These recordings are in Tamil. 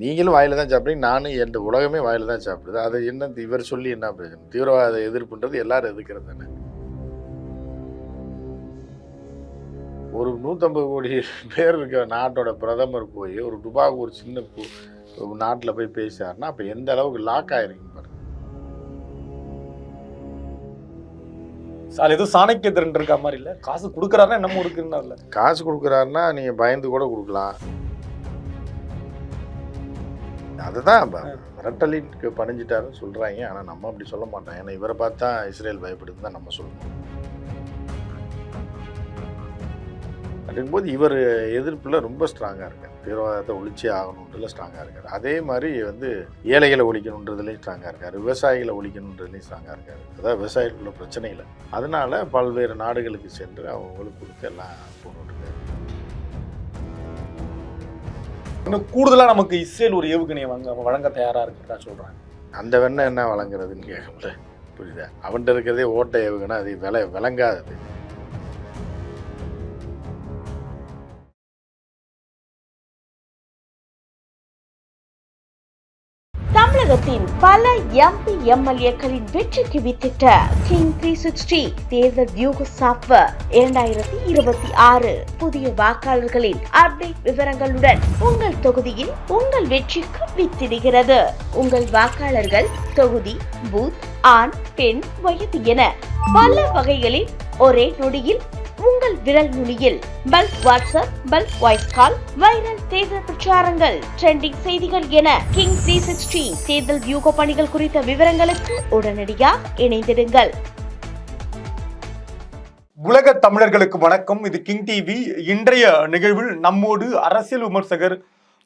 நீங்களும் வாயில தான் சாப்பிட்றீங்க, நானும் என் உலகமே வாயில தான் சாப்பிடுது. அது என்ன இவர் சொல்லி என்ன பிரயோஜனம்? தீவிரவாத எதிர்ப்புன்றது எல்லாரும் எதிர்க்கிறது தானே. ஒரு 150 கோடி பேர் இருக்க நாட்டோட பிரதமர் போய் ஒரு துபாய்க்கு ஒரு சின்ன நாட்டில் போய் பேசினார்னா அப்போ எந்த அளவுக்கு லாக் ஆயிருக்குங்க பாருங்க. சார் ஏதோ சாணக்கிய திறன் இருக்கா மாதிரி இல்லை, காசு கொடுக்குறாருன்னா என்னமோ இருக்குன்னு. காசு கொடுக்குறாருன்னா நீங்கள் பயந்து கூட கொடுக்கலாம். அதுதான் மிரட்டலிக்கு பணிஞ்சிட்டாருன்னு சொல்கிறாங்க. ஆனால் நம்ம அப்படி சொல்ல மாட்டோம். ஏன்னா இவரை பார்த்தா இஸ்ரேல் பயப்படுதுன்னு தான் நம்ம சொல்லணும். அப்படிங்கும்போது இவர் எதிர்ப்பில் ரொம்ப ஸ்ட்ராங்காக இருக்கார். தீவிரவாதத்தை ஒழிச்சே ஆகணுன்றதுல ஸ்ட்ராங்காக இருக்கார். அதே மாதிரி ஏழைகளை ஒழிக்கணுன்றதுலேயும் ஸ்ட்ராங்காக இருக்கார். விவசாயிகளை ஒழிக்கணுன்றதுலேயும் ஸ்ட்ராங்காக இருக்கார். அதாவது விவசாயிகளுக்குள்ள பிரச்சனை இல்லை. அதனால பல்வேறு நாடுகளுக்கு சென்று அவங்களுக்கு கொடுத்து எல்லாம் போட்டுருக்காரு. இன்னும் கூடுதலாக நமக்கு இஸ்ரேல் ஒரு ஏவுகணையை வழங்க தயாராக இருக்கிறதா சொல்கிறாங்க. அந்த வெண்ணெய் என்ன வழங்குறதுன்னு கேட்கல, புரியுதா? அவன்கிட்ட இருக்கிறதே ஓட்ட ஏவுகணை, அது விளங்காதது. தமிழகத்தின் பல எம்பி எம்எல்ஏக்களின் வெற்றிக்கு வித்திட்ட கிங் 360 தேர்தல் வியூக சாப்ட்வேர் 2026 புதிய வாக்காளர்களின் அப்டேட் விவரங்களுடன் உங்கள் தொகுதியில் உங்கள் வெற்றிக்கு வித்திடுகிறது. உங்கள் வாக்காளர்கள் தொகுதி, பூத், ஆண், பெண், வயது என பல வகைகளில் ஒரே நொடியில் உங்கள் விரல் நுனியில் bulk WhatsApp, bulk voice call, viral தேர்தல் பிரச்சாரங்கள், ட்ரெண்டிங் செய்திகள் என கிங் 360 தேர்தல் வியூக பணிகள் குறித்த விவரங்களுக்கு உடனடியாக இணைந்திடுங்கள். உலக தமிழர்களுக்கு வணக்கம். இது கிங் டிவி. இன்றைய நிகழ்வில் நம்மோடு அரசியல் விமர்சகர்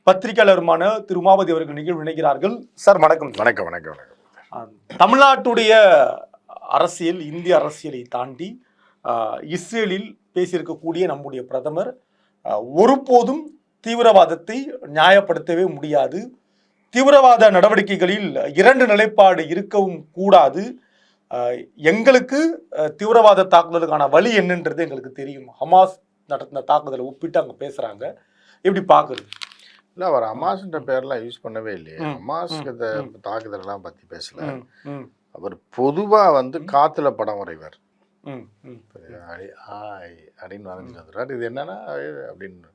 பத்திரிகையாளருமான திரு உமாபதி அவர்கள் நிகழ்வு இணைகிறார்கள். சார் வணக்கம். வணக்கம் வணக்கம் வணக்கம். தமிழ்நாட்டுடைய அரசியல், இந்திய அரசியலை தாண்டி இஸ்ரேலில் பேசியிருக்கக்கூடிய நம்முடைய பிரதமர் ஒருபோதும் தீவிரவாதத்தை நியாயப்படுத்தவே முடியாது, தீவிரவாத நடவடிக்கைகளில் இரண்டு நிலைப்பாடு இருக்கவும் கூடாது, எங்களுக்கு தீவிரவாத தாக்குதலுக்கான வழி என்னன்றது எங்களுக்கு தெரியும், ஹமாஸ் நடத்தின தாக்குதலை ஒப்பிட்டு அங்கே பேசுகிறாங்க. எப்படி பார்க்குறது? இல்லை, அவர் ஹமாஸ்ன்ற பேர்லாம் யூஸ் பண்ணவே இல்லையே. ஹமாஸ்க்கு தாக்குதலெல்லாம் பற்றி பேசல. அவர் பொதுவாக காற்றுல படம் வரைவார். அப்படின்னு வரைஞ்சிட்டு வந்துடுறாரு. இது என்னன்னா அப்படின்னு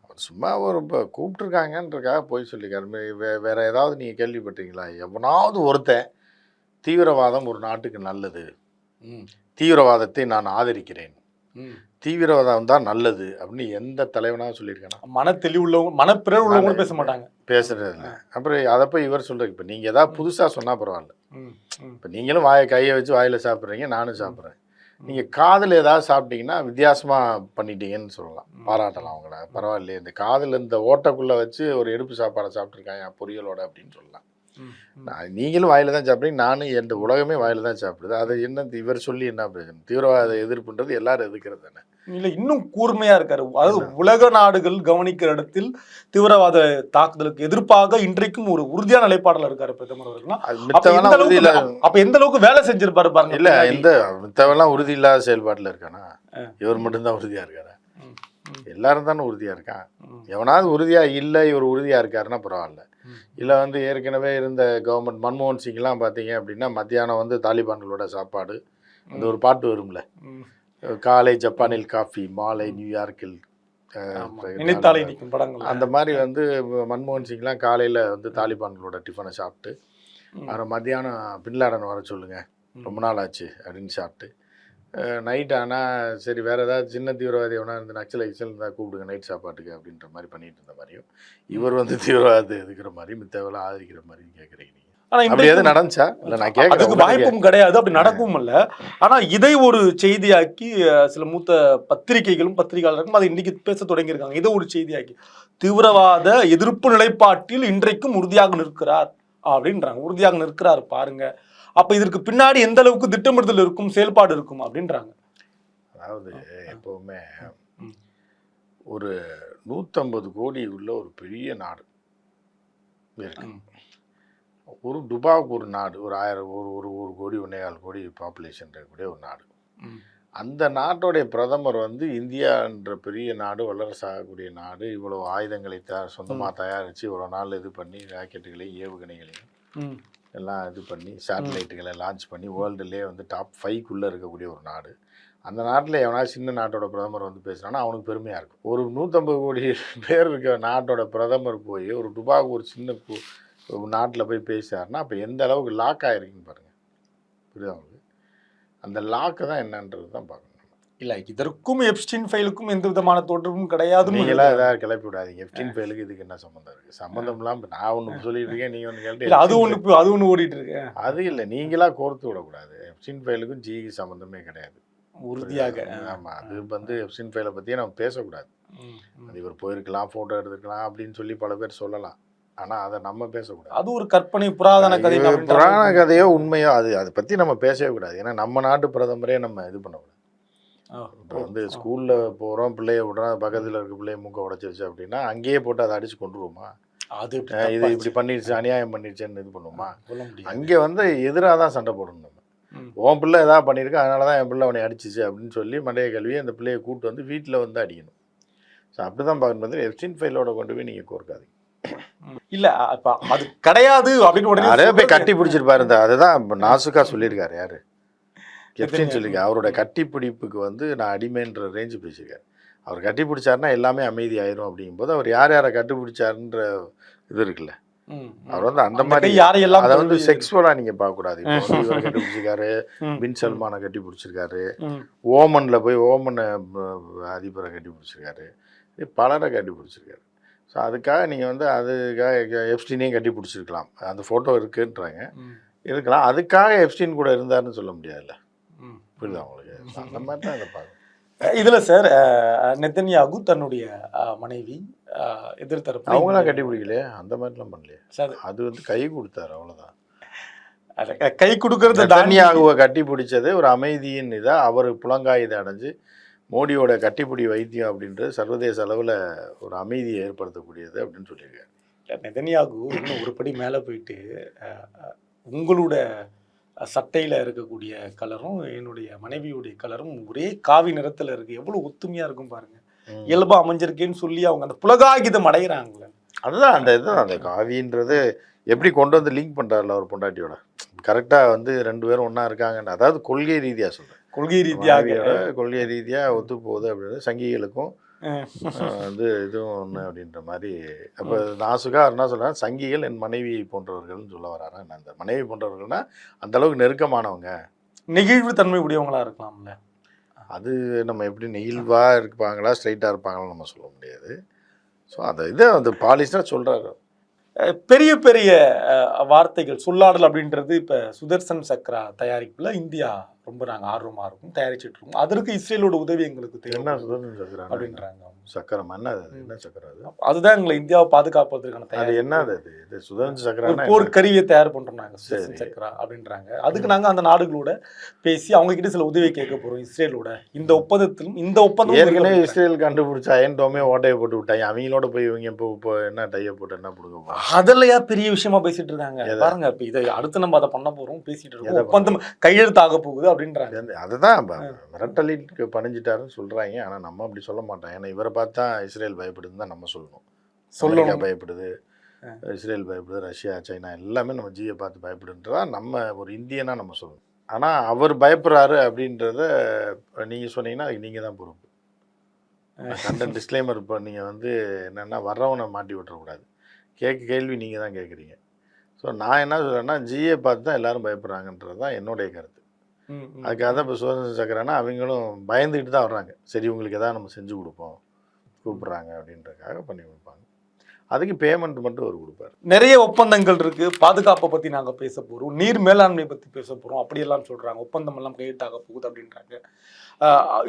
அவர் சும்மா ஒரு இப்போ கூப்பிட்டுருக்காங்கன்றக்காக போய் சொல்லியிருக்காரு. வேற ஏதாவது நீங்கள் கேள்விப்பட்டீங்களா? எவனாவது ஒருத்தன் தீவிரவாதம் ஒரு நாட்டுக்கு நல்லது, தீவிரவாதத்தை நான் ஆதரிக்கிறேன், தீவிரவாதம் தான் நல்லது அப்படின்னு எந்த தலைவனாக சொல்லியிருக்கானா? மனத்தெளிவு உள்ளவங்க, மனப்பிறர் உள்ளவங்க பேச மாட்டாங்க, பேசுறது இல்லை. அப்புறம் அதை போய் இவர் சொல்கிறார். இப்போ நீங்கள் ஏதாவது புதுசாக சொன்னால் பரவாயில்ல. இப்போ நீங்களும் கையை வச்சு வாயில் சாப்பிட்றீங்க, நானும் சாப்பிட்றேன். நீங்கள் காதில் ஏதாவது சாப்பிட்டீங்கன்னா வித்தியாசமாக பண்ணிட்டீங்கன்னு சொல்லலாம், பாராட்டலாம் அவங்கள. பரவாயில்லையே, இந்த காதில் இந்த ஓட்டைக்குள்ளே வச்சு ஒரு எடுப்பு சாப்பாடை சாப்பிட்ருக்காங்க பொரியலோட அப்படின்னு சொல்லலாம். நீங்களும் வாயில தான் சாப்பிட்றீங்க, நானும் என் உலகமே வாயில தான் சாப்பிடுது. அது என்ன இவர் சொல்லி என்ன பிரயோஜனம்? தீவிரவாத எதிர்ப்புன்றது எல்லாரும் எதிர்க்கிறது தானே. இல்லை, இன்னும் கூர்மையா இருக்காரு. அதாவது உலக நாடுகள் கவனிக்கிற இடத்தில் தீவிரவாத தாக்குதலுக்கு எதிர்ப்பாக இன்றைக்கும் ஒரு உறுதியான நிலைப்பாடுல இருக்காரு பிரதமர் அவர்கள். அப்ப எந்த அளவுக்கு வேலை செஞ்சிருப்பாரு பாருங்க. இல்ல, இந்த மித்தவெல்லாம் உறுதி இல்லாத செயல்பாட்டுல இருக்கானா? இவர் மட்டும்தான் உறுதியா இருக்காரா? எல்லாரும் தானே உறுதியா இருக்கான். எவனாவது உறுதியா இல்லை, இவர் உறுதியா இருக்காருன்னா பரவாயில்ல. இல்லை ஏற்கனவே இருந்த கவர்மெண்ட் மன்மோகன் சிங்லாம் பார்த்தீங்க அப்படின்னா மத்தியானம் தாலிபான்களோட சாப்பாடு, அந்த ஒரு பாட்டு வரும்ல, காலை ஜப்பானில் காஃபி, மாலை நியூயார்க்கில் அந்த மாதிரி மன்மோகன் சிங்லாம் காலையில் தாலிபான்களோட டிஃபனை சாப்பிட்டு, அப்புறம் மத்தியானம் பின்லாடன் வர சொல்லுங்க, ரொம்ப நாள் ஆச்சு அப்படின்னு சாப்பிட்டு, நைட் ஆனால் சரி வேறு ஏதாவது சின்ன தீவிரவாதி எவனா நக்சல் இருந்தால் கூப்பிடுங்க நைட் சாப்பாட்டுக்கு அப்படின்ற மாதிரி பண்ணிட்டு இருந்த மாதிரியும், இவர் தீவிரவாதத்தை எதுக்கிற மாதிரி மித்தவெல்லாம் ஆதரிக்கிற மாதிரி கேட்குறீங்க. நடந்துச்சா? இல்ல, நான் கேட்கறதுக்கு வாய்ப்பும் கிடையாது, அப்படி நடக்கும் இல்ல. ஆனா இதை ஒரு செய்தியாக்கி சில மூத்த பத்திரிகைகளும் பத்திரிகையாளர்களும் அதை இன்னைக்கு பேச தொடங்கியிருக்காங்க. இதை ஒரு செய்தியாக்கி தீவிரவாத எதிர்ப்பு நிலைப்பாட்டில் இன்றைக்கும் உறுதியாக நிற்கிறார் அப்படின்றாங்க. உறுதியாக நிற்கிறார் பாருங்க. அப்ப இதற்கு பின்னாடி எந்த அளவுக்கு திட்டமிடுதல் இருக்கும், செயல்பாடு இருக்கும் அப்படின்றாங்க. அதாவது எப்பவுமே ஒரு 150 கோடி உள்ள ஒரு பெரிய நாடு இருக்கு. ஒரு துபாய்க்கு ஒரு நாடு, ஒரு 1000 ஒரு கோடி 1.25 கோடி பாப்புலேஷன் இருக்கக்கூடிய ஒரு நாடு. அந்த நாட்டுடைய பிரதமர் வந்து இந்தியான்ற பெரிய நாடு, வல்லரசாகக்கூடிய நாடு, இவ்வளோ ஆயுதங்களை சொந்தமாக தயாரித்து இவ்வளோ நாள் இது பண்ணி ராக்கெட்டுகளையும் ஏவுகணைகளையும் எல்லாம் இது பண்ணி சேட்டலைட்டுகளை லான்ச் பண்ணி வேர்ல்டுலேயே வந்து டாப் 5க்குள்ளே இருக்கக்கூடிய ஒரு நாடு. அந்த நாட்டில் எவனா சின்ன நாட்டோட பிரதமர் வந்து பேசுனான்னா அவனுக்கு பெருமையாக இருக்கும். ஒரு 150 கோடி பேர் இருக்க நாட்டோட பிரதமர் போய் ஒரு டுபாக்கு ஒரு சின்ன நாட்டில் போய் பேசுறாருன்னா அப்போ எந்த அளவுக்கு லாக் ஆகிருக்குன்னு பாருங்கள். புரியுதா உங்களுக்கு? அந்த லாக்கு தான் என்னன்றது தான் பார்க்கணும். இல்லை, இதற்கும் எப்ஸ்டீன் ஃபைலுக்கும் எந்த விதமான தொடர்பும் கிடையாது. நீங்களா ஏதாவது கிளப்பி விடாதீங்க. எப்ஸ்டீன் ஃபைலுக்கு இதுக்கு என்ன சம்மந்தம் இருக்குது? சம்மந்தம்லாம் இப்போ நான் ஒன்று சொல்லிட்டு இருக்கேன், நீங்கள் ஒன்று கேட்டு அது ஒன்று ஓடிட்டு இருக்கேன். அது இல்லை, நீங்களா கோர்த்து விடக்கூடாது. எப்ஸ்டீன் ஃபைலுக்கும் ஜிக்கு சம்மந்தமே கிடையாது உறுதியாக. ஆமாம், அது வந்து எப்ஸ்டீன் ஃபைலை பற்றியே நம்ம பேசக்கூடாது. அது இவர் போயிருக்கலாம், ஃபோட்டோ எடுத்துக்கலாம் அப்படின்னு சொல்லி பல பேர் சொல்லலாம். ஆனால் அதை நம்ம பேசக்கூடாது. அது ஒரு கற்பனை புராதன கதை. புராண கதையோ உண்மையோ அதை பற்றி நம்ம பேசவே கூடாது. ஏன்னா நம்ம நாட்டு பிரதமரே நம்ம இது பண்ணக்கூடாது. இப்போ வந்து ஸ்கூலில் போகிறோம், பிள்ளைய விடுறோம், பக்கத்தில் இருக்க பிள்ளைய மூக்க உடச்சிருச்சு அப்படின்னா அங்கேயே போட்டு அதை அடித்து கொண்டுருவோமா? அது இது இப்படி பண்ணிடுச்சு, அநியாயம் பண்ணிடுச்சுன்னு இது பண்ணுவோமா? அங்கே வந்து எதிராக தான் சண்டை போடணும். நம்ம உன் பிள்ளை எதாவது பண்ணியிருக்கா, அதனால தான் என் பிள்ளை அவனை அடிச்சிச்சு அப்படின்னு சொல்லி மண்டைய கல்வியை அந்த பிள்ளையை கூப்பிட்டு வந்து வீட்டில் வந்து அடிக்கணும். ஸோ அப்படி தான் பார்க்கணும். எப்ஸ்டீன் ஃபைலோட கொண்டு போய் நீங்கள் கோர்க்காதீங்க. இல்ல அது கிடையாது அப்படின்னு உடனே நிறைய போய் கட்டி பிடிச்சிருப்பாரு. அதுதான் நாசுக்கா சொல்லியிருக்காரு. யாரு? எப்ஸ்டீன் சொல்லியிருக்காரு. அவரோட கட்டி பிடிப்புக்கு வந்து நான் அடிமைன்ற ரேஞ்சு பேசியிருக்காரு. அவர் கட்டி பிடிச்சாருன்னா எல்லாமே அமைதி ஆயிரும் அப்படிங்கும்போது அவர் யார் யாரை கட்டி பிடிச்சாருன்ற இது இருக்குல்ல, அவர் வந்து அந்த மாதிரி யாரையெல்லாம் அதை வந்து செக்ஸுவலாக நீங்கள் பார்க்கக்கூடாது. இவரை கட்டி பிடிச்சிருக்காரு, பின் சல்மானை கட்டி பிடிச்சிருக்காரு, ஓமனில் போய் ஓமனை அதிபரை கட்டி பிடிச்சிருக்காரு, பலரை கட்டி பிடிச்சிருக்காரு. ஸோ அதுக்காக நீங்கள் வந்து அதுக்காக எப்ஸ்டீனையும் கட்டி பிடிச்சிருக்கலாம். அந்த ஃபோட்டோ இருக்குன்றாங்க, இருக்கலாம். அதுக்காக எப்ஸ்டீன் கூட இருந்தாருன்னு சொல்ல முடியாதுல்ல. புரியுதா உங்களுக்கு? அந்த மாதிரி தான் இதை பார்க்கணும். இதில் சார், நெத்தன்யாகு தன்னுடைய மனைவி எதிர்த்தரப்பு அவங்களாம் கட்டி பிடிக்கலையே, அந்த மாதிரிலாம் பண்ணலையே. அது வந்து கை கொடுத்தாரு, அவ்வளோதான். கை கொடுக்கறது நெத்தன்யாகுவை கட்டி பிடிச்சது ஒரு அமைதியின் இதாக அவர் புலங்காயுதை அடைஞ்சு மோடியோட கட்டிப்பிடி வைத்தியம் அப்படின்றது சர்வதேச அளவில் ஒரு அமைதியை ஏற்படுத்தக்கூடியது அப்படின்னு சொல்லியிருக்காரு. நெதன்யாகு இன்னும் ஒரு படி மேலே போயிட்டு உங்களோட சட்டையில் இருக்கக்கூடிய கலரும் என்னுடைய மனைவியுடைய கலரும் ஒரே காவி நிறத்தில் இருக்குது, எவ்வளோ ஒத்துமையாக இருக்கும் பாருங்க, இயல்பாக அமைஞ்சிருக்கேன்னு சொல்லி அவங்க அந்த புலகாகிதம் அடைகிறாங்களே. அதுதான் அந்த இதுதான் அந்த காவின்றது எப்படி கொண்டு வந்து லிங்க் பண்ணுறாருல அவர் பொண்டாட்டியோட. கரெக்டாக வந்து 2 பேரும் ஒன்றா இருக்காங்கன்னு, அதாவது கொள்கை ரீதியாக சொல்கிறேன். கொள்கை ரீதியாக ஒத்து போகுது அப்படின்னு சங்கிகளுக்கும் வந்து இதுவும் ஒன்று அப்படின்ற மாதிரி. அப்போ நாசுகா என்ன சொல்கிறேன், சங்கிகள் என் மனைவி போன்றவர்கள்னு சொல்ல வராரா? அந்த மனைவி போன்றவர்கள்னா அந்த அளவுக்கு நெருக்கமானவங்க, நெகிழ்வு தன்மை உடையவங்களா இருக்கலாம்ல. அது நம்ம எப்படி நெகிழ்வாக இருப்பாங்களா ஸ்ட்ரைட்டாக இருப்பாங்களான்னு நம்ம சொல்ல முடியாது. ஸோ அந்த இதை அந்த பாலிஸ்டாக சொல்கிறாரு. பெரிய பெரிய வார்த்தைகள் சொல்லாடல் அப்படின்றது இப்போ சுதர்சன் சக்ரா தயாரிப்பில் இந்தியா ரொம்ப நாங்கள் ஆர்வமாக இருக்கும், தயாரிச்சுட்டு இருக்கோம். அதற்கு இஸ்ரேலோட உதவி எங்களுக்கு தேவை. என்ன சுதர்சன் சக்ரா அப்படின்றாங்க. சக்கரம் என்ன சக்கரம்? அதுதான் எங்களை இந்தியாவை பாதுகாப்பதற்கான தயாரி. என்ன அது சுதர்சன் சக்கரா? போர் கருவியை தயார் பண்றோம் நாங்க சுதர்சன் சக்ரா அப்படின்றாங்க. அதுக்கு நாங்க அந்த நாடுகளோட பேசி அவங்க கிட்ட சில உதவி கேட்க போறோம். இஸ்ரேலோட இந்த ஒப்பந்தத்திலும் இந்த ஒப்பந்தம் ஏற்கனவே இஸ்ரேல் கண்டுபிடிச்ச அயன் டோமே ஓட்டையை போட்டு விட்டாங்க. அவங்களோட போய் இவங்க இப்போ என்ன டையை போட்டு என்ன போடுங்க, அதெல்லையா பெரிய விஷயமா பேசிட்டு இருக்காங்க பாருங்க. இப்ப இதை அடுத்து நம்ம அதை பண்ண போறோம், பேசிட்டு இருக்கோம், ஒப்பந்தம் கையெழுத்தாக போகுது அப்படின்றாங்க. அதுதான் மிரட்டலுக்கு பணிஞ்சிட்டாருன்னு சொல்றாங்க. ஆனா நம்ம அப்படி சொல்ல மாட்டோம். ஏன்னா இவரை பார்த்தா இஸ்ரேல் பயப்படுதுன்னு தான் நம்ம சொல்லணும். அமெரிக்கா பயப்படுது, இஸ்ரேல் பயப்படுது, ரஷ்யா, சைனா எல்லாமே நம்ம ஜியை பார்த்து பயப்படுன்றதா நம்ம ஒரு இந்தியனா நம்ம சொல்லணும். ஆனால் அவர் பயப்படுறாரு அப்படின்றத நீங்கள் சொன்னீங்கன்னா அதுக்கு நீங்கள் தான் பொறுப்பு. கண்டென்ட் டிஸ்க்ளைமர் இப்போ நீங்கள் வந்து என்னென்னா வர்றவனை மாட்டி விட்டுறக்கூடாது. கேள்வி நீங்கள் தான் கேட்குறீங்க. ஸோ நான் என்ன சொல்கிறேன்னா ஜியை பார்த்து தான் எல்லோரும் பயப்படுறாங்கன்றது தான் என்னுடைய கருத்து. அதுக்காக தான் இப்போ சுதந்திர சக்கரன்னா அவங்களும் பயந்துக்கிட்டு தான் வர்றாங்க. சரி உங்களுக்கு எதாவது நம்ம செஞ்சு கொடுப்போம் கூப்பிட்றாங்க அப்படின்றதுக்காக பண்ணி கொடுப்பாங்க. அதுக்கு பேமெண்ட் மட்டும் அவர் கொடுப்பார். நிறைய ஒப்பந்தங்கள் இருக்கு. பாதுகாப்பை பற்றி நாங்கள் பேச போகிறோம், நீர் மேலாண்மை பற்றி பேச போகிறோம், அப்படியெல்லாம் சொல்கிறாங்க. ஒப்பந்தம் எல்லாம் கையெழுத்தாக போகுது அப்படின்றாங்க.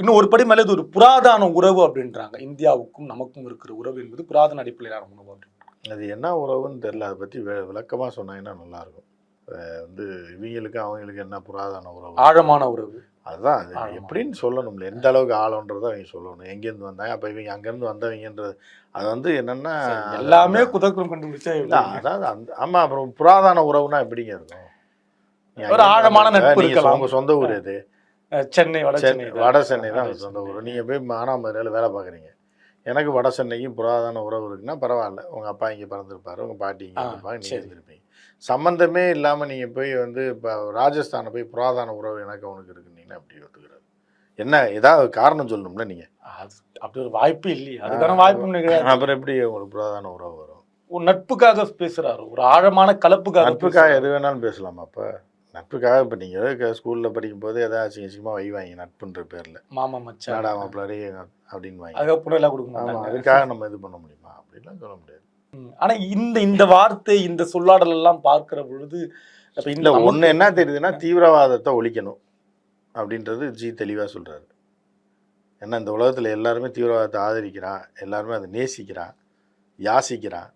இன்னும் ஒரு படி மேலே இது ஒரு புராதன உறவு அப்படின்றாங்க. இந்தியாவுக்கும் நமக்கும் இருக்கிற உறவு என்பது புராதன அடிப்படையிலான உறவு அப்படின்றாங்க. அது என்ன உறவுன்னு தெரியல. அதை பற்றி விளக்கமாக சொன்னாங்கன்னா நல்லாயிருக்கும். வந்து இவங்களுக்கு அவங்களுக்கு என்ன புராதன உறவு, ஆழமான உறவு, அதுதான் அது எப்படின்னு சொல்லணும்ல. எந்த அளவுக்கு ஆழன்றதை அவங்க சொல்லணும். எங்கேருந்து வந்தாங்க, அப்போ இவங்க அங்கேருந்து வந்தவங்கன்றது அது வந்து என்னென்னா எல்லாமே குதர்க்கம் கண்டுபிடிச்சா. அதாவது அந்த ஆமாம். அப்புறம் புராதன உறவுனா எப்படிங்க இருக்கும்? ஒரு ஆழமான நட்பு இருக்கலாம். உங்கள் சொந்த ஊர் எது? சென்னை வட சென்னை வட சென்னை தான் அவர் சொந்த ஊர். நீங்கள் போய் மானாமதுரையில் வேலை பார்க்குறீங்க, எனக்கு வட சென்னைக்கும் புராதன உறவு இருக்குன்னா பரவாயில்ல, உங்கள் அப்பா இங்கே பிறந்திருப்பாரு, உங்கள் பாட்டி இங்கே இருந்திருப்பாங்க, நீங்கள் இருந்திருப்பீங்க. சம்மந்தமே இல்லாமல் நீங்கள் போய் வந்து இப்போ ராஜஸ்தானை போய் புராதன உறவு எனக்கு அவனுக்கு இருக்குன்னீங்கன்னா அப்படி ஒத்துக்கிறாரு. என்ன ஏதாவது காரணம் சொல்லணும்ல நீங்கள்? அது அப்படி ஒரு வாய்ப்பு இல்லையா? அதுக்கான வாய்ப்பு அப்புறம் எப்படி உங்களுக்கு புராதன உறவு வரும்? ஒரு நட்புக்காக பேசுறாரு, ஒரு ஆழமான கலப்புக்காக. நட்புக்காக எது வேணாலும் பேசலாமா? அப்போ நட்புக்காக இப்போ நீங்கள் ஸ்கூலில் படிக்கும்போது ஏதாச்சும் அசிங்கமாக வைவாங்க நட்புன்ற பேரில், மாமா மச்சான் நாடா மாப்பிள்ளாரி அப்படின்னு வாங்கி, அதுக்காக புண்ணெல்லாம் கொடுக்க ஆமாம், மாட்டாங்க. அதுக்காக நம்ம இது பண்ண முடியுமா? அப்படின்லாம் சொல்ல முடியாது. ஆனா இந்த வார்த்தை இந்த சொல்லாடல் எல்லாம் பார்க்கிற பொழுது அப்ப இல்லை ஒன்று என்ன தெரியுதுன்னா, தீவிரவாதத்தை ஒழிக்கணும் அப்படின்றது ஜி தெளிவாக சொல்கிறாரு. ஏன்னா இந்த உலகத்தில் எல்லாருமே தீவிரவாதத்தை ஆதரிக்கிறான், எல்லாருமே அதை நேசிக்கிறான், யாசிக்கிறான்.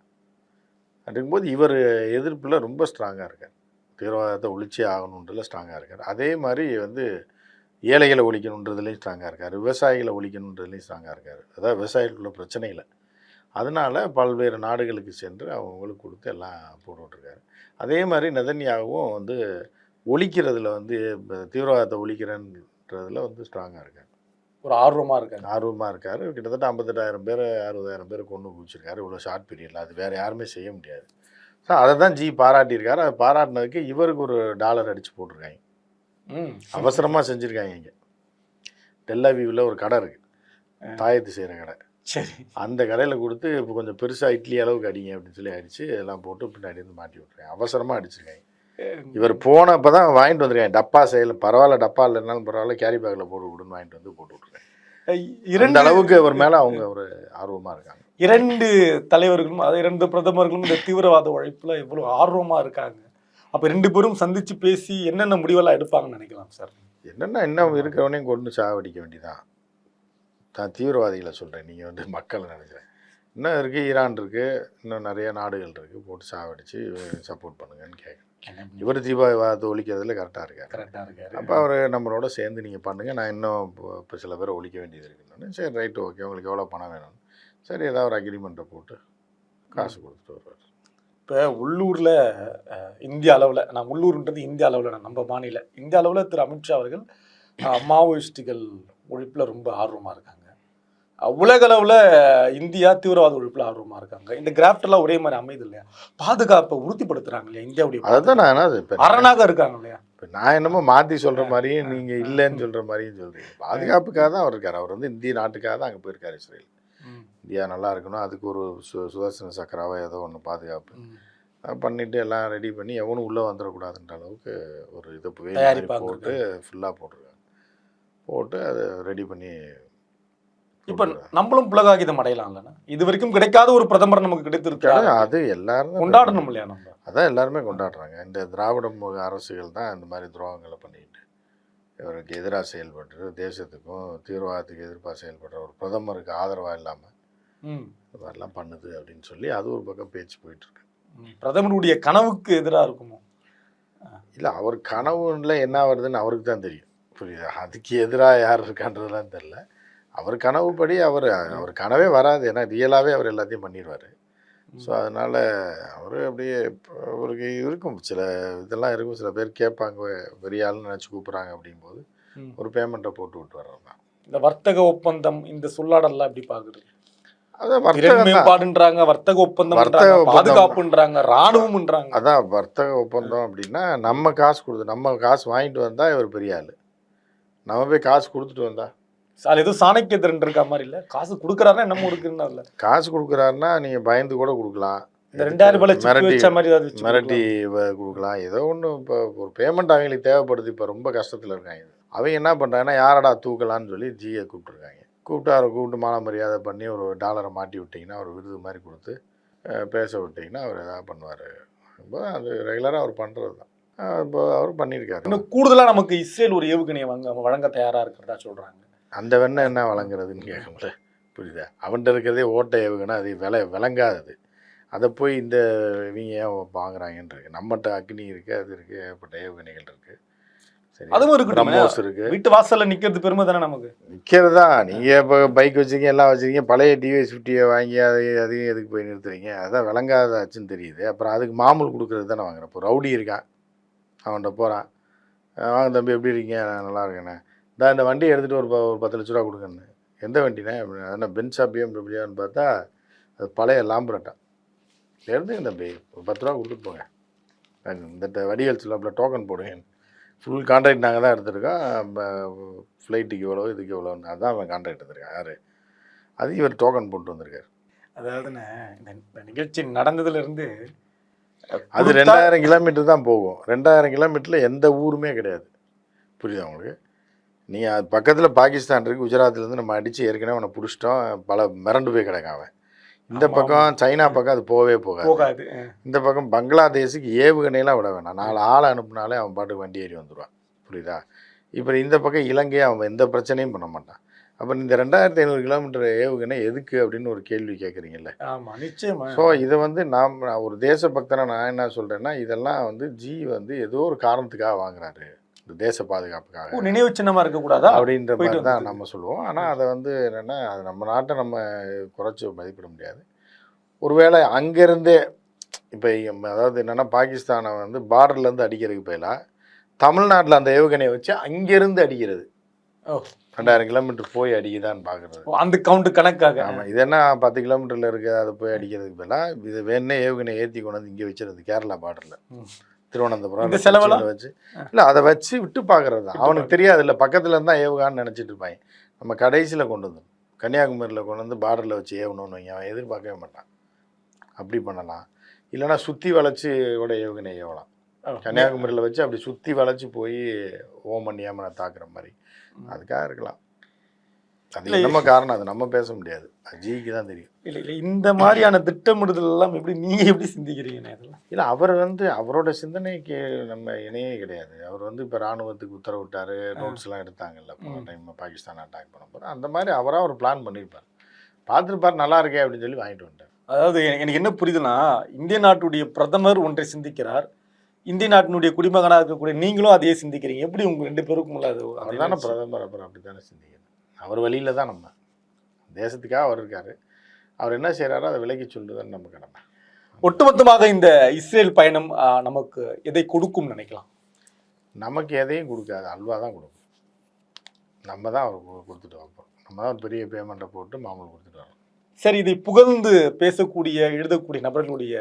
அப்படிங்கும்போது இவர் எதிர்ப்பில் ரொம்ப ஸ்ட்ராங்காக இருக்கார். தீவிரவாதத்தை ஒழிச்சே ஆகணுன்றதுல ஸ்ட்ராங்காக இருக்கார். அதே மாதிரி வந்து ஏழைகளை ஒழிக்கணுன்றதுலேயும் ஸ்ட்ராங்காக இருக்கார், விவசாயிகளை ஒழிக்கணுன்றதுலேயும் ஸ்ட்ராங்காக இருக்கார். அதாவது விவசாயிகளுக்குள்ள பிரச்சனைகளை அதனால் பல்வேறு நாடுகளுக்கு சென்று அவங்களுக்கு கொடுத்து எல்லாம் போட்டுட்ருக்காரு. அதே மாதிரி நெதன்யாகவும் வந்து ஒழிக்கிறதுல வந்து தீவிரவாதத்தை ஒழிக்கிறன்றதுல வந்து ஸ்ட்ராங்காக இருக்கார், ஒரு ஆர்வமாக இருக்கார். கிட்டத்தட்ட 58,000 பேர் 60,000 பேர் கொண்டு குவிச்சிருக்காரு இவ்வளோ ஷார்ட் பீரியடில். அது வேறு யாருமே செய்ய முடியாது. ஸோ அதை தான் ஜி பாராட்டியிருக்காரு. அதை பாராட்டினதுக்கு இவருக்கு ஒரு $1 அடித்து போட்டிருக்காங்க. அவசரமாக செஞ்சுருக்காங்க. இங்கே டெல்லாவியூவில் ஒரு கடை இருக்குது, தாயத்து செய்கிற கடை. சரி, அந்த கடையில் கொடுத்து இப்போ கொஞ்சம் பெருசாக இட்லி அளவுக்கு அடிங்க அப்படின்னு சொல்லி அடித்து எல்லாம் போட்டு பின்னாடி வந்து மாட்டி விட்ருக்காங்க. அவசரமாக அடிச்சிருக்காங்க. இவர் போனப்போ தான் வாங்கிட்டு வந்துருக்காங்க. டப்பா செயல் பரவாயில்ல, டப்பா இல்லைனாலும் பரவாயில்ல, கேரி பேக்கில் போட்டு விடுன்னு வாங்கிட்டு வந்து போட்டு விட்ருக்காங்க. இரண்டு அளவுக்கு அவர் மேலே அவங்க ஒரு ஆர்வமாக இருக்காங்க. 2 தலைவர்களும், அதாவது 2 பிரதமர்களும் இந்த தீவிரவாத உழைப்பில் எவ்வளோ ஆர்வமாக இருக்காங்க. அப்போ 2 பேரும் சந்தித்து பேசி என்னென்ன முடிவெல்லாம் எடுப்பாங்கன்னு நினைக்கலாம் சார்? என்னென்னா இன்னும் இருக்கிறவனையும் கொண்டு சாவடிக்க வேண்டியதான். தான் தீவிரவாதிகளை சொல்கிறேன், நீங்கள் வந்து மக்களை நினைக்கிறேன். இன்னும் இருக்குது, ஈரான் இருக்குது, இன்னும் நிறைய நாடுகள் இருக்குது, போட்டு சாவடித்து சப்போர்ட் பண்ணுங்கன்னு கேட்குறேன். இவர் தீவிரவாதத்தை ஒழிக்கிறதுல கரெக்டாக இருக்காரு. அப்போ அவர் நம்மளோட சேர்ந்து நீங்கள் பண்ணுங்கள், நான் இன்னும் இப்போ சில பேரை ஒழிக்க வேண்டியது இருக்குன்னு. சரி ரைட்டு, ஓகே, உங்களுக்கு எவ்வளோ பணம் வேணும்னு சரி ஏதாவது ஒரு அக்ரிமெண்ட்டை போட்டு காசு கொடுத்துட்டு வருவார். இப்போ உள்ளூரில் இந்திய அளவில், நான் உள்ளூர்ன்றது இந்திய அளவில், நம்ம மாநில இந்திய அளவில் திரு அமித்ஷா அவர்கள் மாவோயிஸ்டுகள் ஒழிப்பில் ரொம்ப ஆர்வமாக இருக்காங்க. உலக அளவில் இந்தியா தீவிரவாத ஒழிப்பில் ஆர்வமாக இருக்காங்க. இந்த கிராஃப்டெல்லாம் ஒரே மாதிரி அமைது இல்லையா? பாதுகாப்பை உறுதிப்படுத்துகிறாங்க இல்லையா இந்தியாவுடைய? அதுதான் நான் இப்போ அரணாக இருக்காங்க இல்லையா? இப்போ நான் என்னமோ மாற்றி சொல்கிற மாதிரியும் நீங்கள் இல்லைன்னு சொல்கிற மாதிரியும் சொல்கிறீங்க. பாதுகாப்புக்காக தான் அவர் இருக்கார். அவர் வந்து இந்திய நாட்டுக்காக தான் அங்கே போயிருக்காரு இஸ்ரேல். இந்தியா நல்லா இருக்கணும், அதுக்கு ஒரு சுதர்சன சக்கராவோ ஏதோ ஒன்று பாதுகாப்பு பண்ணிவிட்டு எல்லாம் ரெடி பண்ணி எவனும் உள்ளே வந்துடக்கூடாதுன்ற அளவுக்கு ஒரு இதை போட்டு ஃபுல்லாக போட்டிருக்காங்க. போட்டு அதை ரெடி பண்ணி இப்போ நம்மளும் புலகாகிதம் அடையலாம் இல்லைன்னா? இது வரைக்கும் கிடைக்காத ஒரு பிரதமர் நமக்கு கிடைத்திருக்காரு. அது எல்லாரும் கொண்டாடணும் இல்லையா? நம்ம அதான் எல்லாருமே கொண்டாடுறாங்க. இந்த திராவிட அரசுகள் தான் இந்த மாதிரி துரோகங்களை பண்ணிட்டு இவருக்கு எதிராக செயல்பட்டு தேசத்துக்கும் தீவிரவாதத்துக்கு எதிர்ப்பாக செயல்படுற ஒரு பிரதமருக்கு ஆதரவாக இல்லாமல் இந்த மாதிரிலாம் பண்ணுது அப்படின்னு சொல்லி அது ஒரு பக்கம் பேச்சு போயிட்டுருக்கு. பிரதமருடைய கனவுக்கு எதிராக இருக்குமோ? இல்லை, அவர் கனவுல என்ன வருதுன்னு அவருக்கு தான் தெரியும், புரியுதா? அதுக்கு எதிராக யார் இருக்கான்றதுலாம் தெரில. அவர் கனவுப்படி அவர் கனவே வராது, ஏன்னா ரியலாகவே அவர் எல்லாத்தையும் பண்ணிடுவார். ஸோ அதனால் அவர் அப்படியே அவருக்கு இருக்கும், சில இதெல்லாம் இருக்கும். சில பேர் கேட்பாங்க, பெரிய ஆளுன்னு நினச்சி கூப்பிட்றாங்க அப்படிங்கும்போது ஒரு பேமெண்ட்டை போட்டு விட்டு வர்றது தான். இந்த வர்த்தக ஒப்பந்தம், இந்த சொல்லாடெல்லாம் எப்படி பார்க்குறது? அதான் மேம்பாடுன்றாங்க, வர்த்தக ஒப்பந்தம், பாதுகாப்புன்றாங்க, ராணுவம்ன்றாங்க. அதான் வர்த்தக ஒப்பந்தம் அப்படின்னா நம்ம காசு கொடுத்து நம்ம காசு வாங்கிட்டு வந்தால் இவர் பெரிய ஆள், நம்ம போய் காசு கொடுத்துட்டு வந்தா சார் ஏதோ சாணக்கிய திறன் இருக்கா மாதிரி இல்லை? காசு கொடுக்குறாருன்னா என்னமோ இருக்குன்னு இல்லை, காசு கொடுக்குறாருன்னா நீங்கள் பயந்து கூட கொடுக்கலாம், இந்த 2000 ரூபாய் மிரட்டி கொடுக்கலாம், ஏதோ ஒன்று. இப்போ ஒரு பேமெண்ட் அவங்களுக்கு தேவைப்படுது, இப்போ ரொம்ப கஷ்டத்தில் இருக்காங்க. அவங்க என்ன பண்ணுறாங்கன்னா யாரடா தூக்கலான்னு சொல்லி ஜியை கூப்பிட்ருக்காங்க. கூப்பிட்டு அவரை கூப்பிட்டு மாலை மரியாதை பண்ணி ஒரு $1 மாட்டி விட்டிங்கன்னா, ஒரு விருது மாதிரி கொடுத்து பேச விட்டிங்கன்னா அவர் எதாவது பண்ணுவார். இப்போ அது ரெகுலராக அவர் பண்ணுறது தான். இப்போ அவர் பண்ணியிருக்காரு. இன்னும் கூடுதலாக நமக்கு இஸ்ரேல் ஒரு ஏவுகணையை வழங்க தயாராக இருக்கிறதா சொல்கிறாங்க. அந்த வெண்ணெய் என்ன வழங்குறதுன்னு கேட்கல, புரியுதா? அவன்கிட்ட இருக்கிறதே ஓட்டை ஏவுகணை, அது விளங்காதது. அதை போய் இந்த இவங்க ஏன் வாங்குறாங்கன்றது. நம்மகிட்ட அக்னி இருக்குது, அது இருக்குது, ஏகப்பட்ட ஏவுகணைகள் இருக்குது. சரி, அதுவும் இருக்கு, இருக்குது. வீட்டு வாசலில் நிற்கிறது பெருமை தானே நமக்கு. நிற்கிறதா? நீங்கள் இப்போ பைக் வச்சுருக்கீங்க, எல்லாம் வச்சுருக்கீங்க, பழைய டிவிஎஸ் 50 வாங்கி அதையும் எதுக்கு போய் நிறுத்துறீங்க? அதான் விளங்காதாச்சுன்னு தெரியுது. அப்புறம் அதுக்கு மாமூல் கொடுக்குறது தானே வாங்குறேன். இப்போ ரவுடி இருக்கான், அவன்கிட்ட போகிறான், வாங்க தம்பி எப்படி இருக்கீங்க, நல்லா இருக்கேண்ணே, இந்த வண்டியை எடுத்துகிட்டு ஒரு 10 லட்ச ரூபா கொடுங்கன்னு. எந்த வண்டினே அப்படின்னா, என்ன பென்ஸா பிஎம்டபிள்யூன்னு பார்த்தா அது பழைய லாம்பரட்டா. எடுத்துங்க தம்பி, ஒரு 10 ரூபா கொடுத்துட்டு போங்க, இந்த வடிவேல் சொல்லாப்புல டோக்கன் போடுங்க. ஃபுல் கான்ட்ராக்ட் நாங்கள் தான் எடுத்திருக்கோம், ஃப்ளைட்டுக்கு எவ்வளோ இதுக்கு எவ்வளோன்னு அதுதான் அவன் கான்ட்ராக்ட் எடுத்திருக்கான். யார் அது? இவர் டோக்கன் போட்டு வந்திருக்காரு. அதாவதுண்ணே இந்த நிகழ்ச்சி நடந்ததுலேருந்து அது 2000 கிலோமீட்டர் தான் போகும். 2000 கிலோமீட்டரில் எந்த ஊருமே கிடையாது. புரியுதா உங்களுக்கு? நீங்கள் அது பக்கத்தில் பாகிஸ்தான் இருக்குது, குஜராத்லேருந்து நம்ம அடித்து ஏற்கனவே அவனை பிடிச்சிட்டோம், பல மிரண்டு போய் கிடக்கான் அவன். இந்த பக்கம் சைனா பக்கம் அது போகவே போகாது. இந்த பக்கம் பங்களாதேஷுக்கு ஏவுகணையெல்லாம் விட வேணாம், 4 ஆளை அனுப்புனாலே அவன் பாட்டுக்கு வண்டி ஏறி வந்துடுவான். புரியுதா? இப்போ இந்த பக்கம் இலங்கையை அவன் எந்த பிரச்சனையும் பண்ண மாட்டான். அப்போ இந்த 2500 கிலோமீட்டர் ஏவுகணை எதுக்கு அப்படின்னு ஒரு கேள்வி கேட்குறீங்கல்ல? ஆமாம், நிச்சயமாக. ஸோ இதை வந்து நான் ஒரு தேசபக்தனை நான் என்ன சொல்கிறேன்னா, இதெல்லாம் வந்து வந்து ஏதோ ஒரு காரணத்துக்காக வாங்குறாரு, இந்த தேச பாதுகாப்புக்காக, நினைவு சின்னமாக இருக்கக்கூடாதா அப்படின்ற மாதிரி தான் நம்ம சொல்லுவோம். ஆனால் அதை வந்து என்னென்னா, அது நம்ம நாட்டை நம்ம குறைச்சி மதிப்பிட முடியாது. ஒருவேளை அங்கேருந்தே இப்போ அதாவது என்னென்னா, பாகிஸ்தானை வந்து பார்டர்லேருந்து அடிக்கிறதுக்கு பதிலாக தமிழ்நாட்டில் அந்த ஏவுகணையை வச்சு அங்கேருந்து அடிக்கிறது. 2000 கிலோமீட்டர் போய் அடிக்குதான்னு பார்க்குறது, அந்த கவுண்ட் கணக்காக. ஆமாம், இது என்ன 10 கிலோமீட்டரில் இருக்குது, அதை போய் அடிக்கிறதுக்கு பதிலாக இது வேணே ஏவுகணை ஏற்றி கொண்டு வந்து இங்கே வச்சுருது, கேரளா பார்டரில் திருவனந்தபுரம் வச்சு. இல்லை, அதை வச்சு விட்டு பார்க்குறது தான். அவனுக்கு தெரியாது இல்லை, பக்கத்தில் இருந்தால் ஏவுகான்னு நினச்சிட்டு இருப்பாங்க. நம்ம கடைசியில் கொண்டு வந்து கன்னியாகுமரியில் கொண்டு வந்து பார்டரில் வச்சு ஏவணும்னு வைங்க, அவன் எதிர்பார்க்கவே மாட்டான். அப்படி பண்ணலாம். இல்லைனா சுற்றி வளைச்சி கூட ஏவுகணை ஏவலாம். கன்னியாகுமரியில் வச்சு அப்படி சுற்றி வளைச்சி போய் ஓமன் ஏமனை தாக்குற மாதிரி அதுக்காக இருக்கலாம். அது என்னமோ காரணம், அது நம்ம பேச முடியாது, அது ஜிக்கு தான் தெரியும். இல்லை இந்த மாதிரியான திட்டமிடுதல் எல்லாம் எப்படி நீங்கள் எப்படி சிந்திக்கிறீங்க? இல்லை, அவர் வந்து அவரோட சிந்தனைக்கு நம்ம இணையே கிடையாது. அவர் வந்து இப்போ இராணுவத்துக்கு உத்தரவிட்டார், நோட்ஸ்லாம் எடுத்தாங்கல்ல போன டைம் பாகிஸ்தான் அட்டாக் பண்ண போகிறோம், அந்த மாதிரி அவராக ஒரு பிளான் பண்ணியிருப்பார், பார்த்துருப்பார், நல்லா இருக்கே அப்படின்னு சொல்லி வாங்கிட்டு வந்துட்டார். அதாவது எனக்கு என்ன புரியுதுன்னா, இந்திய நாட்டுடைய பிரதமர் ஒன்றை சிந்திக்கிறார், இந்திய நாட்டினுடைய குடிமகனாக இருக்கக்கூடிய நீங்களும் அதையே சிந்திக்கிறீங்க. எப்படி உங்கள் 2 பேருக்கும் உள்ளது? அவர் தானே பிரதமர், அப்புறம் அப்படி தானே சிந்திக்கணும். அவர் வழியில் தான் நம்ம தேசத்துக்காக அவர் இருக்கார். அவர் என்ன செய்கிறாரோ அதை விலக்கி சொல்லுதுன்னு நம்ம கடமை. ஒட்டுமொத்தமாக இந்த இஸ்ரேல் பயணம் நமக்கு எதை கொடுக்கும் நினைக்கலாம்? நமக்கு எதையும் கொடுக்காது, அல்வா தான் கொடுக்கும். நம்ம தான் அவர் கொடுத்துட்டு வைப்போம். நம்ம தான் பெரிய பேமெண்ட்டை போட்டு மாமூல் கொடுத்துட்டு வரோம். சரி, இதை புகழ்ந்து பேசக்கூடிய எழுதக்கூடிய நபர்களுடைய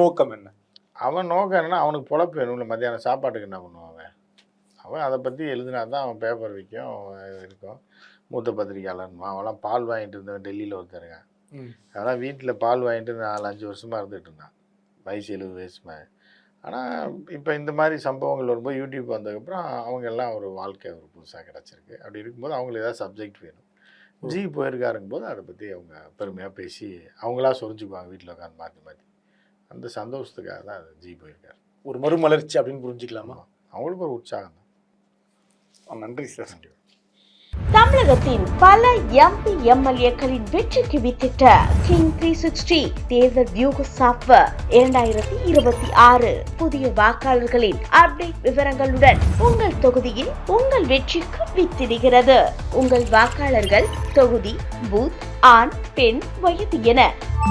நோக்கம் என்ன? அவன் நோக்கம் என்னன்னா, அவனுக்கு பொழப்பு வேணும்ல, மத்தியானம் சாப்பாட்டுக்கு என்ன பண்ணுவான் அவன் அதை பற்றி எழுதினா தான் அவன் பேப்பர் விற்கும் இருக்கும். மூத்த பத்திரிக்கையாளர்மா அவெல்லாம் பால் வாங்கிட்டு இருந்தவன் டெல்லியில் ஒருத்தருங்க. அதெல்லாம் வீட்டில் பால் வாங்கிட்டு 4-5 வருஷமாக இருந்துகிட்டு இருந்தான், வயசு 70 வயசுமா. ஆனால் இப்போ இந்த மாதிரி சம்பவங்கள் வரும்போது யூடியூப் வந்ததுக்கப்புறம் அவங்க எல்லாம் ஒரு வாழ்க்கை ஒரு புதுசாக கிடச்சிருக்கு. அப்படி இருக்கும்போது அவங்களுக்கு ஏதாவது சப்ஜெக்ட் வேணும். ஜி போயிருக்காருங்கும் போது அதை பற்றி அவங்க பெருமையாக பேசி அவங்களா சொரிஞ்சுக்குவாங்க வீட்டில் உட்காந்து மாற்றி மாற்றி. அந்த சந்தோஷத்துக்காக தான் அது ஜி போயிருக்காரு. ஒரு மறுமலர்ச்சி அப்படின்னு புரிஞ்சுக்கலாமா? அவங்களுக்கு ஒரு உற்சாகம் தான். நன்றி சார். நன்றி. தமிழகத்தின் பல எம்பி எம்எல்ஏக்களின் வெற்றிக்கு வித்திட்ட கிங் 360 தேர்தல் வியூக சாப்ட்வேர் 2026 புதிய வாக்காளர்களின் அப்டேட் விவரங்களுடன் உங்கள் தொகுதியில் உங்கள் வெற்றிக்கு வித்திடுகிறது. உங்கள் வாக்காளர்கள் தொகுதி, பூத், ஆண், பெண், வயது என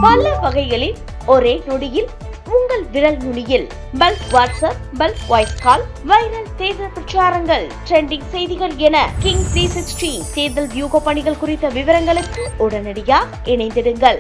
பல வகைகளில் ஒரே நொடியில் உங்கள் விரல் நுனியில் bulk WhatsApp, bulk voice call, viral தேர்தல் பிரச்சாரங்கள், ட்ரெண்டிங் செய்திகள் என கிங் 360 தேர்தல் வியூக பணிகள் குறித்த விவரங்களுக்கு உடனடியாக இணைந்திடுங்கள்.